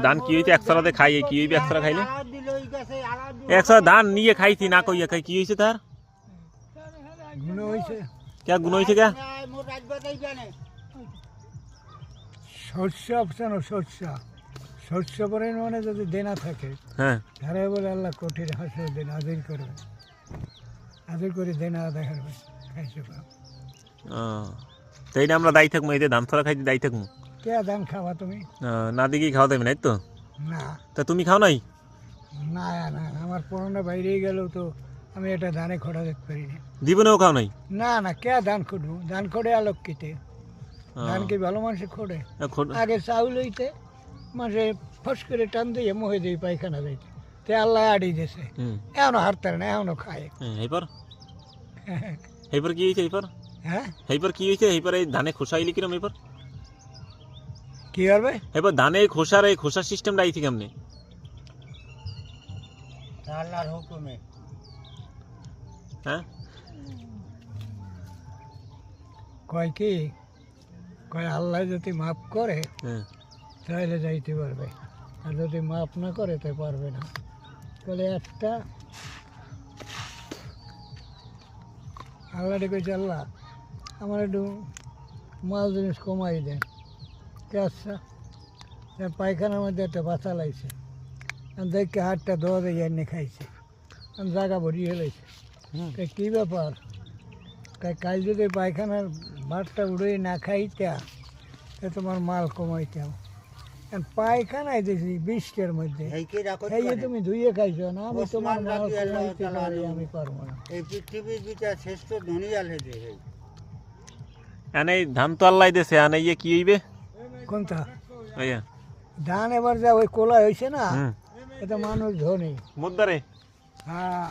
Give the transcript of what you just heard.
ধান কি হয়েছে একশোরাতে খাই কি হইবে একশোরা খাইলে একশোরা ধান নিয়ে খাইছি না কইয়া খাই কি হয়েছে তার কে গুণ হয়েছে কে শস্য পরিমাণে যদি দেনা থাকে হ্যাঁ তারা বলে আল্লাহ কোটির হাসর দিন আদিল করবে আদিল করে দেনা আদায় করবে খাইছে সেইটা আমরা দায়ী থাকবো এই যে ধান ছড়া খাইতে দায়ী থাকবো কে ধান খাওয়া তুমি না দিকে খাওয়া দেবে না তো না তা তুমি খাও নাই না না আমার পড়ানো বাইরে গেল তো আমি এটা ধানে খোঁড়া দেখতে পারি না জীবনেও খাও নাই না না কে ধান খুঁড়বো ধান খোঁড়ে আলোকিতে ধান কি ভালো মানুষে খোঁড়ে আগে চাউল হইতে মাসে ফস করে টান দিয়ে মহে দিয়ে পায়খানা যাইতে তে আল্লাহ আড়ি দিয়েছে এখনো হারতার না এখনো খায় এইবার এইবার কি হয়েছে এইবার হ্যাঁ এইবার কি হয়েছে এইবার এই ধানে খোসা আইলি কিরম এইবার কি করবে এবার ধানে খোসার এই খোসার সিস্টেমটা আইছে কেমনে আল্লাহর হুকুমে হ্যাঁ কয় কি কয় আল্লাহ যদি মাফ করে হ্যাঁ তাহলে যাইতে পারবে আর যদি মাফ না করে তো পারবে না তাহলে একটা আল্লাহ কইছে আল্লাহ আমার একটু মাল জিনিস কমাই দেন কে আচ্ছা পায়খানার মধ্যে একটা বাচ্চা লাগছে দেখে হাতটা ধোয়া দিয়ে এনে খাইছে জায়গা ভরিয়ে হেলাইছে কী ব্যাপার তাই কাল যদি পায়খানার ভাতটা উড়ে না খাইতা তা তোমার মাল কমাইতাম পায়খানায় দেখি 20টার মধ্যে খাইয়ে তুমি ধুয়ে খাইছো না আমি তোমার মাল কমাইতে পারি আমি পারবো না এই পৃথিবীর যেটা শ্রেষ্ঠ দুনিয়া লেগে এনে ধান তো আল্লাহ দেশে আনে ইয়ে কি হইবে কোনটা ভাইয়া ধান এবার যা ওই কোলা হয়েছে না এটা মানুষ ধনী মুদ্দারে হ্যাঁ